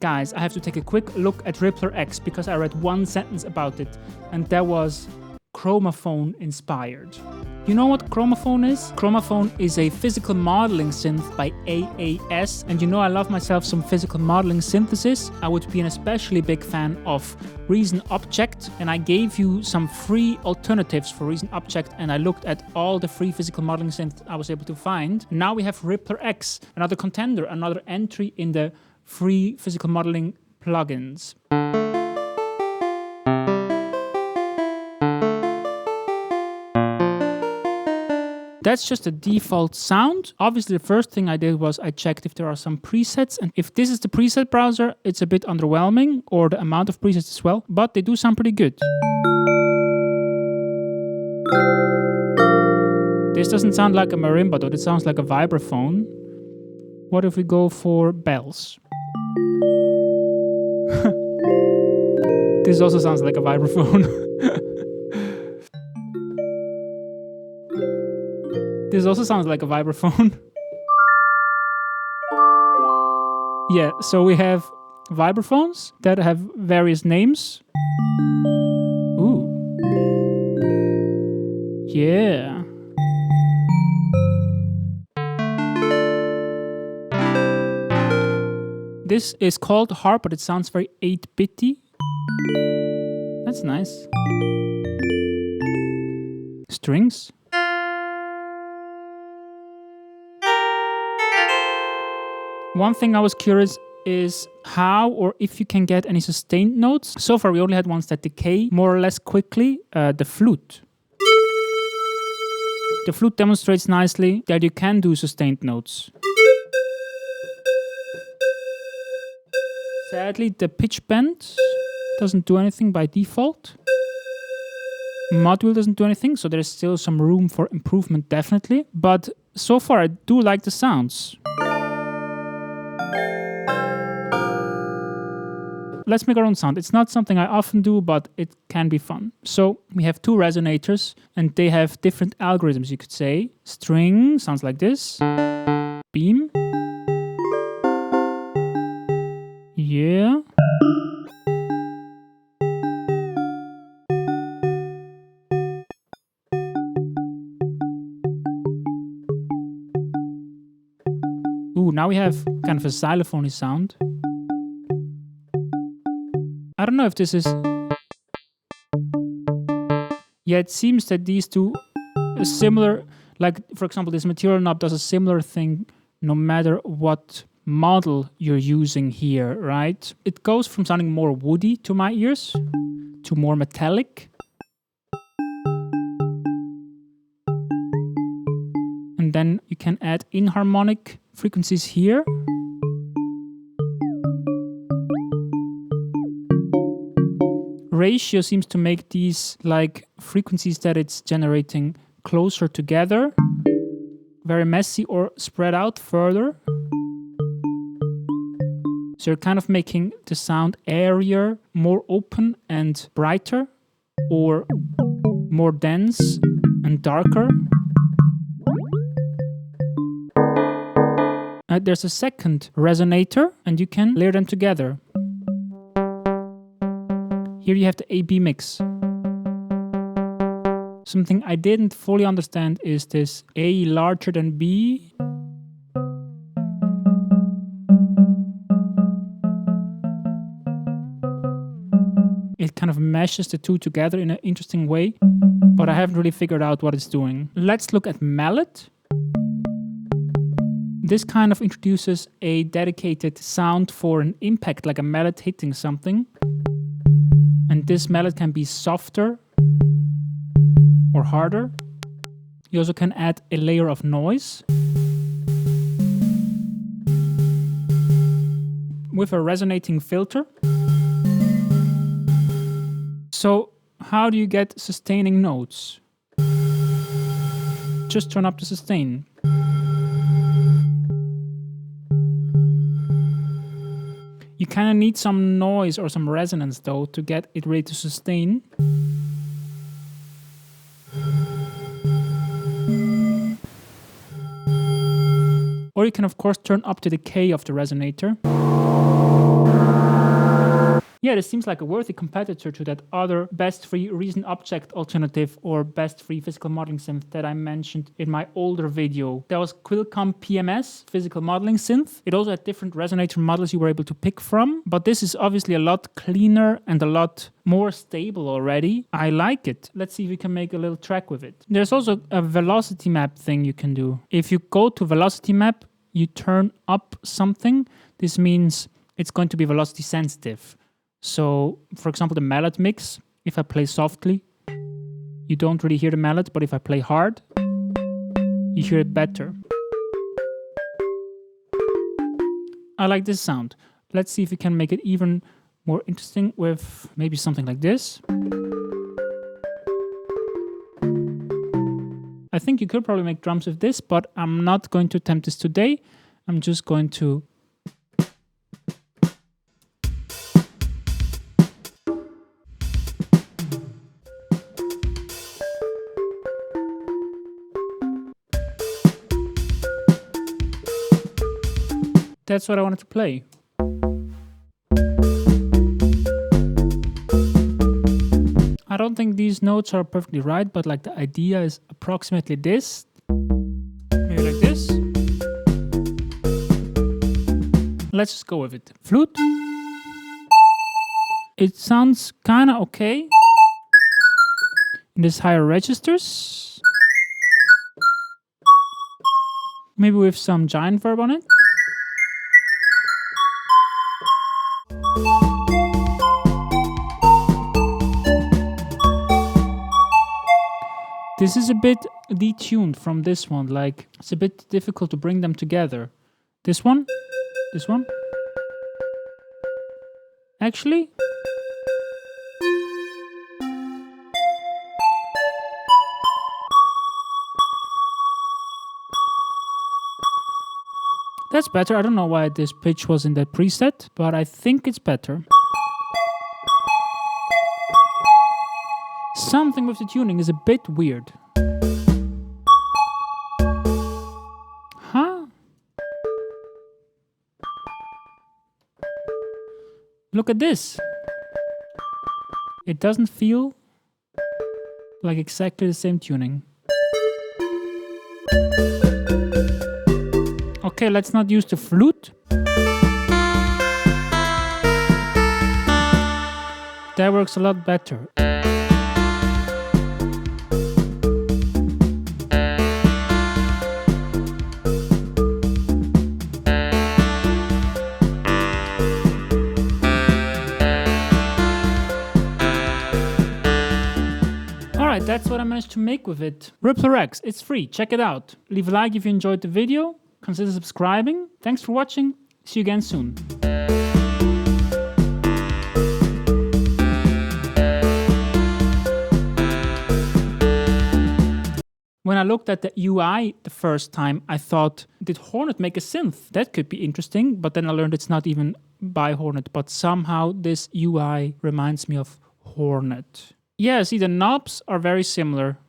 Guys, I have to take a quick look at RipplerX because I read one sentence about it, and that was chromophone inspired. You know what chromophone is? Chromophone is a physical modeling synth by AAS, and you know I love myself some physical modeling synthesis. I would be an especially big fan of Reason Object, and I gave you some free alternatives for Reason Object, and I looked at all the free physical modeling synths I was able to find. Now we have RipplerX, another contender, another entry in the free physical modeling plugins. That's just a default sound. Obviously, the first thing I did was I checked if there are some presets, and if this is the preset browser, it's a bit underwhelming, or the amount of presets as well, but they do sound pretty good. This doesn't sound like a marimba though, it sounds like a vibraphone. What if we go for bells? This also sounds like a vibraphone. This also sounds like a vibraphone. Yeah, so we have vibraphones that have various names. Ooh. Yeah. This is called harp, but it sounds very 8-bitty. That's nice. Strings. One thing I was curious is how or if you can get any sustained notes. So far we only had ones that decay more or less quickly. The flute. The flute demonstrates nicely that you can do sustained notes. Sadly, the pitch bend doesn't do anything by default. Module doesn't do anything, so there's still some room for improvement, definitely. But so far I do like the sounds. Let's make our own sound. It's not something I often do, but it can be fun. So we have two resonators, and they have different algorithms, you could say. String sounds like this. Beam. Yeah. Ooh, now we have kind of a xylophone sound. I don't know if this is... Yeah, it seems that these two are similar. Like, for example, this material knob does a similar thing no matter what model you're using here, right? It goes from sounding more woody to my ears to more metallic. And then you can add inharmonic frequencies here. Ratio seems to make these like frequencies that it's generating closer together, very messy, or spread out further. So you're kind of making the sound airier, more open and brighter, or more dense and darker. There's a second resonator, and you can layer them together. Here you have the A-B mix. Something I didn't fully understand is this A larger than B. It kind of meshes the two together in an interesting way, but I haven't really figured out what it's doing. Let's look at mallet. This kind of introduces a dedicated sound for an impact, like a mallet hitting something. And this mallet can be softer or harder. You also can add a layer of noise. With a resonating filter. So how do you get sustaining notes? Just turn up the sustain. You kind of need some noise or some resonance though to get it ready to sustain. Or you can of course turn up the decay of the resonator. Yeah, this seems like a worthy competitor to that other best free reason object alternative or best free physical modeling synth that I mentioned in my older video. That was Qualcomm PMS, physical modeling synth. It also had different resonator models you were able to pick from, but this is obviously a lot cleaner and a lot more stable already. I like it. Let's see if we can make a little track with it. There's also a velocity map thing you can do. If you go to velocity map, you turn up something. This means it's going to be velocity sensitive. So, for example, the mallet mix, if I play softly, you don't really hear the mallet, but if I play hard, you hear it better. I like this sound. Let's see if we can make it even more interesting with maybe something like this. I think you could probably make drums with this, but I'm not going to attempt this today. I'm just going to that's what I wanted to play. I don't think these notes are perfectly right, but like the idea is approximately this. Maybe like this. Let's just go with it. Flute. It sounds kind of okay in these higher registers. Maybe with some giant verb on it. This is a bit detuned from this one, like it's a bit difficult to bring them together. This one. Actually, that's better. I don't know why this pitch was in that preset, but I think it's better. Something with the tuning is a bit weird. Huh? Look at this. It doesn't feel like exactly the same tuning. Okay, let's not use the flute. That works a lot better. Alright, that's what I managed to make with it. RipplerX, it's free, check it out. Leave a like if you enjoyed the video, consider subscribing. Thanks for watching, see you again soon. When I looked at the UI the first time, I thought, did Hornet make a synth? That could be interesting, but then I learned it's not even by Hornet, but somehow this UI reminds me of Hornet. Yeah, see, the knobs are very similar.